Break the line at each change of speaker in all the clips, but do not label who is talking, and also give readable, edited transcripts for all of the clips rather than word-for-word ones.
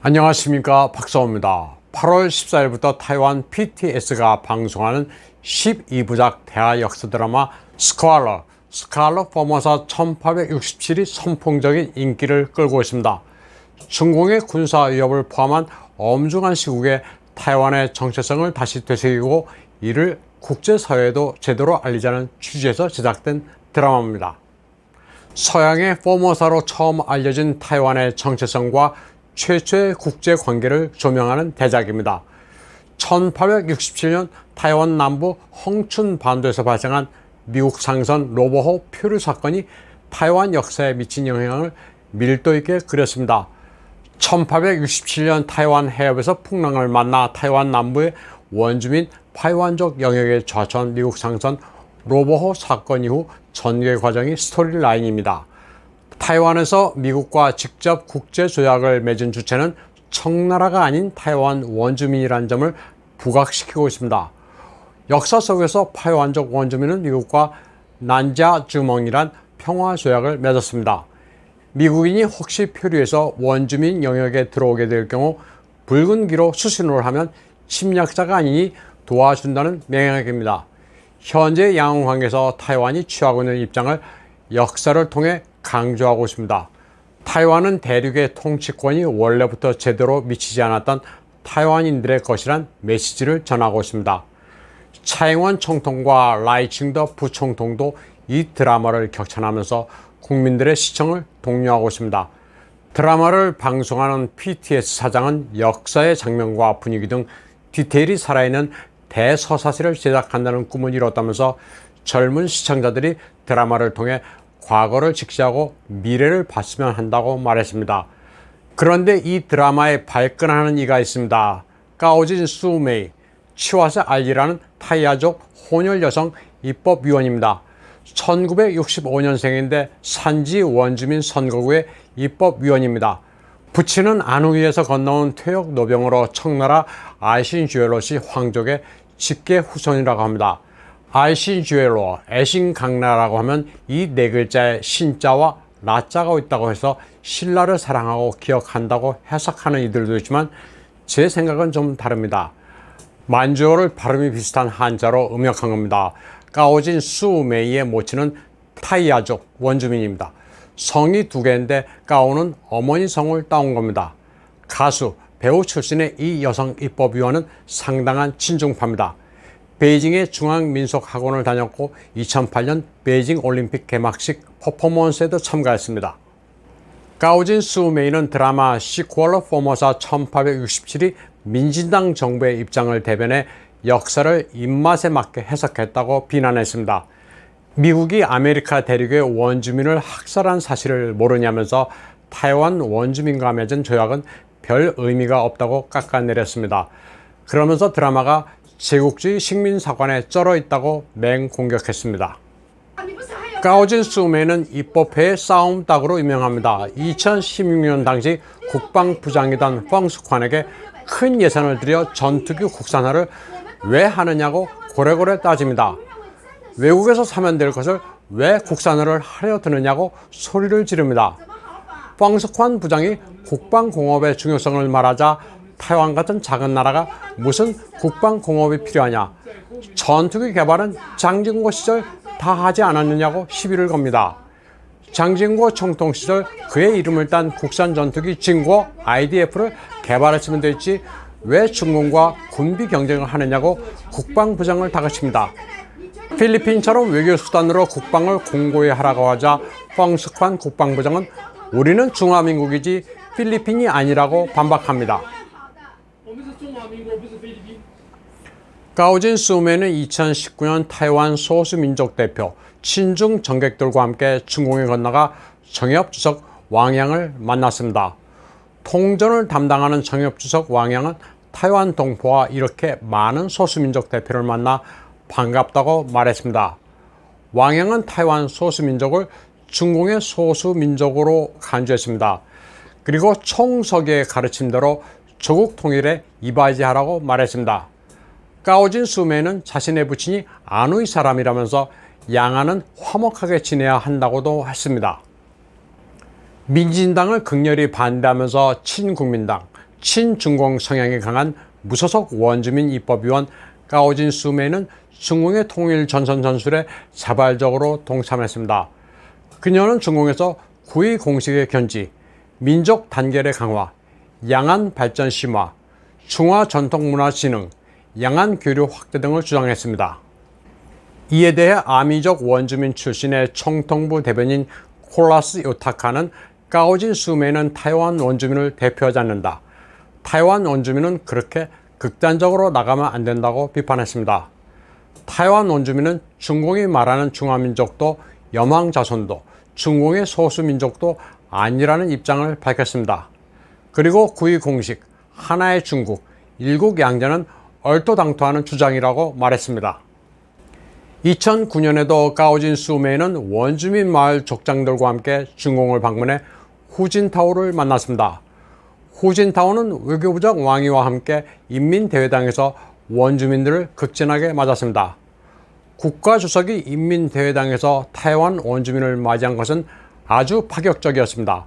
안녕하십니까, 박사호입니다. 8월 14일부터 타이완 PTS가 방송하는 12부작 대하 역사 드라마 스칼렛 포머사 1867이 선풍적인 인기를 끌고 있습니다. 중공의 군사 위협을 포함한 엄중한 시국에 타이완의 정체성을 다시 되새기고 이를 국제사회에도 제대로 알리자는 취지에서 제작된 드라마입니다. 서양의 포머사로 처음 알려진 타이완의 정체성과 최초의 국제관계를 조명하는 대작입니다. 1867년 타이완 남부 헝춘 반도에서 발생한 미국 상선 로보호 표류 사건이 타이완 역사에 미친 영향을 밀도 있게 그렸습니다. 1867년 타이완 해협에서 풍랑을 만나 타이완 남부의 원주민 파이완족 영역에 좌초한 미국 상선 로보호 사건 이후 전개 과정이 스토리라인입니다. 타이완에서 미국과 직접 국제조약을 맺은 주체는 청나라가 아닌 타이완 원주민이라는 점을 부각시키고 있습니다. 역사 속에서 파이완족 원주민은 미국과 난자주멍이란 평화조약을 맺었습니다. 미국인이 혹시 표류해서 원주민 영역에 들어오게 될 경우 붉은 기로 수신호를 하면 침략자가 아니니 도와준다는 명령입니다. 현재 양국관계에서 타이완이 취하고 있는 입장을 역사를 통해 강조하고 있습니다. 타이완은 대륙의 통치권이 원래부터 제대로 미치지 않았던 타이완인들의 것이란 메시지를 전하고 있습니다. 차잉원 총통과 라이칭더 부총통도 이 드라마를 격찬하면서 국민들의 시청을 독려하고 있습니다. 드라마를 방송하는 PTS 사장은 역사의 장면과 분위기 등 디테일이 살아있는 대서사시를 제작한다는 꿈을 이뤘다면서 젊은 시청자들이 드라마를 통해 과거를 직시하고 미래를 봤으면 한다고 말했습니다. 그런데 이 드라마에 발끈하는 이가 있습니다. 까오진 수메이, 치와세 알리라는 타이아족 혼혈 여성 입법위원입니다. 1965년생인데 산지 원주민 선거구의 입법위원입니다. 부친은 안후이에서 건너온 퇴역 노병으로 청나라 아이신주엘로시 황족의 직계 후손이라고 합니다. 아이신주엘로, 애신강라라고 하면 이 네 글자에 신자와 라자가 있다고 해서 신라를 사랑하고 기억한다고 해석하는 이들도 있지만 제 생각은 좀 다릅니다. 만주어를 발음이 비슷한 한자로 음역한 겁니다. 까오진 수메이의 모친은 타이아족 원주민입니다. 성이 두 개인데 까오는 어머니 성을 따온 겁니다. 가수, 배우 출신의 이 여성 입법위원은 상당한 친중파입니다. 베이징의 중앙민속학원을 다녔고 2008년 베이징 올림픽 개막식 퍼포먼스에도 참가했습니다. 까오진 수메이는 드라마 시퀄러 포머사 1867이 민진당 정부의 입장을 대변해 역사를 입맛에 맞게 해석했다고 비난했습니다. 미국이 아메리카 대륙의 원주민을 학살한 사실을 모르냐면서 타이완 원주민과 맺은 조약은 별 의미가 없다고 깎아내렸습니다. 그러면서 드라마가 제국주의 식민사관에 쩔어 있다고 맹공격했습니다. 까오진 수메이는 입법회의 싸움닭으로 유명합니다. 2016년 당시 국방부장이던 펑스관에게 큰 예산을 들여 전투기 국산화를 왜 하느냐고 고래고래 따집니다. 외국에서 사면 될 것을 왜 국산화를 하려 드느냐고 소리를 지릅니다. 펑스관 부장이 국방공업의 중요성을 말하자 타이완 같은 작은 나라가 무슨 국방공업이 필요하냐, 전투기 개발은 장진고 시절 다 하지 않았느냐고 시비를 겁니다. 장진고 총통 시절 그의 이름을 딴 국산 전투기 진고 IDF를 개발했으면 됐지 왜 중공과 군비 경쟁을 하느냐고 국방부장을 다그칩니다. 필리핀처럼 외교수단으로 국방을 공고히 하라고 하자 펑스관 국방부장은 우리는 중화민국이지 필리핀이 아니라고 반박합니다. 까오진 수메이는 2019년 타이완 소수민족 대표 친중 정객들과 함께 중공에 건너가 정엽주석 왕양을 만났습니다. 통전을 담당하는 정엽주석 왕양은 타이완 동포와 이렇게 많은 소수민족 대표를 만나 반갑다고 말했습니다. 왕양은 타이완 소수민족을 중공의 소수민족으로 간주했습니다. 그리고 총서기의 가르침대로 조국 통일에 이바지하라고 말했습니다. 까오진 수메이는 자신의 부친이 안후이 사람이라면서 양안은 화목하게 지내야 한다고도 했습니다. 민진당을 극렬히 반대하면서 친국민당, 친중공 성향이 강한 무소속 원주민 입법위원 까오진 수메이는 중공의 통일 전선 전술에 자발적으로 동참했습니다. 그녀는 중공에서 구의 공식의 견지, 민족 단결의 강화, 양안 발전 심화, 중화 전통문화 진흥, 양안 교류 확대 등을 주장했습니다. 이에 대해 아미족 원주민 출신의 총통부 대변인 콜라스 요타카는 까오진 수메이는 타이완 원주민을 대표하지 않는다. 타이완 원주민은 그렇게 극단적으로 나가면 안 된다고 비판했습니다. 타이완 원주민은 중공이 말하는 중화민족도 염왕자손도 중공의 소수민족도 아니라는 입장을 밝혔습니다. 그리고 구의 공식, 하나의 중국, 일국양제는 얼토당토하는 주장이라고 말했습니다. 2009년에도 까오진 수메이는 원주민 마을 족장들과 함께 중공을 방문해 후진타오를 만났습니다. 후진타오는 외교부장 왕이와 함께 인민대회당에서 원주민들을 극진하게 맞았습니다. 국가주석이 인민대회당에서 타이완 원주민을 맞이한 것은 아주 파격적이었습니다.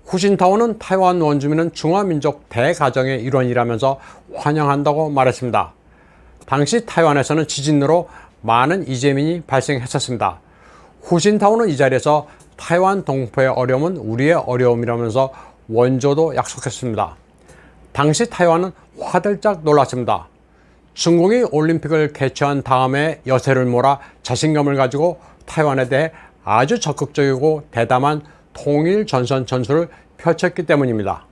후진타오는 타이완 원주민은 중화민족 대가정의 일원이라면서 환영한다고 말했습니다. 당시 타이완에서는 지진으로 많은 이재민이 발생했었습니다. 후진타오는 이 자리에서 타이완 동포의 어려움은 우리의 어려움이라면서 원조도 약속했습니다. 당시 타이완은 화들짝 놀랐습니다. 중공이 올림픽을 개최한 다음에 여세를 몰아 자신감을 가지고 타이완에 대해 아주 적극적이고 대담한 통일 전선 전술을 펼쳤기 때문입니다.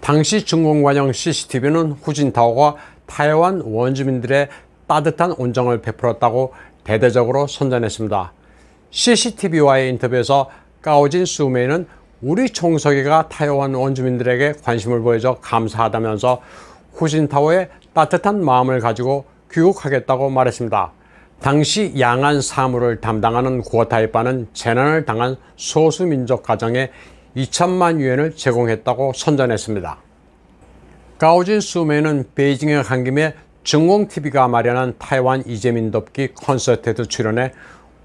당시 중공관영 CCTV는 후진타오가 타이완 원주민들의 따뜻한 온정을 베풀었다고 대대적으로 선전했습니다. CCTV와의 인터뷰에서 까오진 수메이는 우리 총서기가 타이완 원주민들에게 관심을 보여줘 감사하다면서 후진타오의 따뜻한 마음을 가지고 귀국하겠다고 말했습니다. 당시 양안 사무를 담당하는 구어타이파는 재난을 당한 소수민족 가정에 2천만 위엔을 제공했다고 선전했습니다. 까오진 수메이는 베이징에 간 김에 중공TV가 마련한 타이완 이재민 돕기 콘서트에도 출연해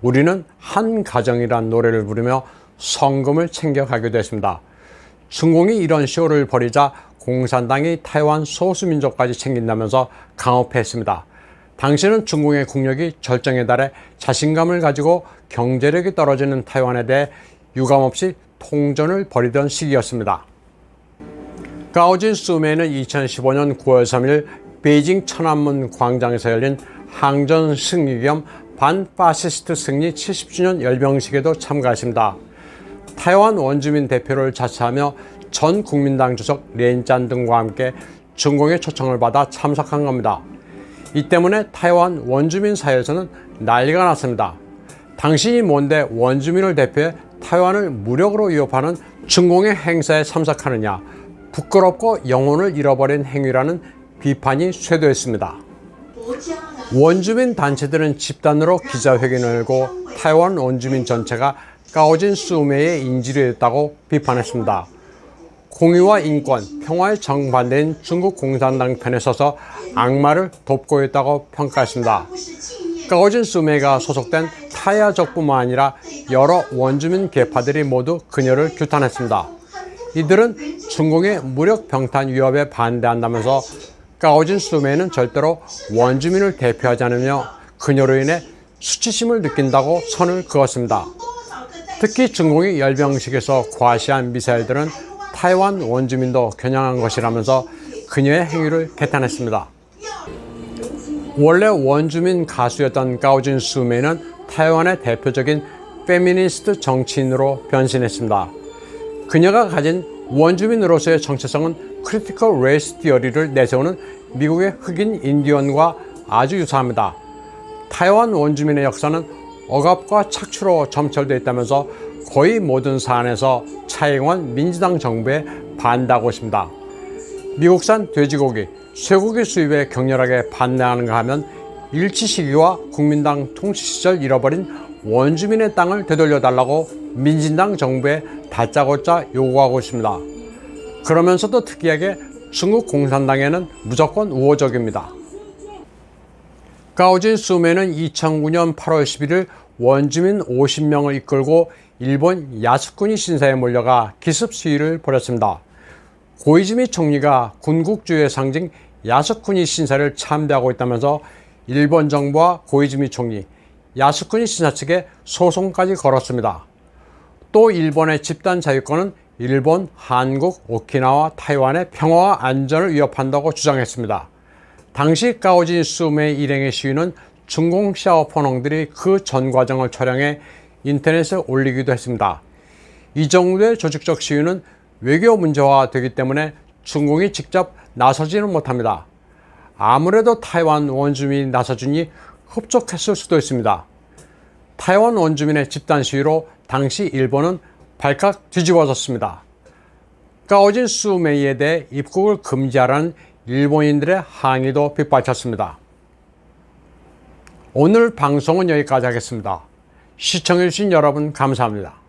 우리는 한 가정이란 노래를 부르며 성금을 챙겨가기도 했습니다. 중공이 이런 쇼를 벌이자 공산당이 타이완 소수민족까지 챙긴다면서 강업했습니다. 당시는 중공의 국력이 절정에 달해 자신감을 가지고 경제력이 떨어지는 타이완에 대해 유감없이 통전을 벌이던 시기였습니다. 까오진 수메이는 2015년 9월 3일 베이징 천안문 광장에서 열린 항전 승리 겸 반파시스트 승리 70주년 열병식에도 참가했습니다. 타이완 원주민 대표를 자처하며 전 국민당 주석 렌짠 등과 함께 중공의 초청을 받아 참석한 겁니다. 이 때문에 타이완 원주민 사이에서는 난리가 났습니다. 당신이 뭔데 원주민을 대표해 타이완을 무력으로 위협하는 중공의 행사에 참석하느냐, 부끄럽고 영혼을 잃어버린 행위라는 비판이 쇄도했습니다. 원주민 단체들은 집단으로 기자회견을 열고 타이완 원주민 전체가 까오진 수메이의 인질이었다고 비판했습니다. 공의와 인권, 평화의 정반대인 중국 공산당 편에 서서 악마를 돕고 있다고 평가했습니다. 까오진 수메이가 소속된 타이아족뿐만 아니라 여러 원주민 계파들이 모두 그녀를 규탄했습니다. 이들은 중공의 무력 병탄 위협에 반대한다면서 까오진 수메이는 절대로 원주민을 대표하지 않으며 그녀로 인해 수치심을 느낀다고 선을 그었습니다. 특히 중공이 열병식에서 과시한 미사일들은 타이완 원주민도 겨냥한 것이라면서 그녀의 행위를 개탄했습니다. 원래 원주민 가수였던 까오진 수메이는 타이완의 대표적인 페미니스트 정치인으로 변신했습니다. 그녀가 가진 원주민으로서의 정체성은 크리티컬 레이스 티어리를 내세우는 미국의 흑인 인디언과 아주 유사합니다. 타이완 원주민의 역사는 억압과 착취로 점철되어 있다면서 거의 모든 사안에서 차이잉원 민주당 정부에 반대하고 있습니다. 미국산 돼지고기, 쇠고기 수입에 격렬하게 반대하는가 하면 일치 시기와 국민당 통치 시절 잃어버린 원주민의 땅을 되돌려달라고 민진당 정부에 다짜고짜 요구하고 있습니다. 그러면서도 특이하게 중국 공산당에는 무조건 우호적입니다. 까오진 수메이는 2009년 8월 11일 원주민 50명을 이끌고 일본 야스쿠니 신사에 몰려가 기습 시위를 벌였습니다. 고이즈미 총리가 군국주의의 상징 야스쿠니 신사를 참배하고 있다면서 일본 정부와 고이즈미 총리, 야스쿠니 신사 측에 소송까지 걸었습니다. 또 일본의 집단 자유권은 일본, 한국, 오키나와, 타이완의 평화와 안전을 위협한다고 주장했습니다. 당시 가오진 수메이 일행의 시위는 중공 샤오퍼농들이 그 전 과정을 촬영해 인터넷에 올리기도 했습니다. 이 정도의 조직적 시위는 외교 문제화 되기 때문에 중공이 직접 나서지는 못합니다. 아무래도 타이완 원주민이 나서주니 흡족했을 수도 있습니다. 타이완 원주민의 집단 시위로 당시 일본은 발칵 뒤집어졌습니다. 가오진 수메이에 대해 입국을 금지하라는 일본인들의 항의도 빗발쳤습니다. 오늘 방송은 여기까지 하겠습니다. 시청해주신 여러분 감사합니다.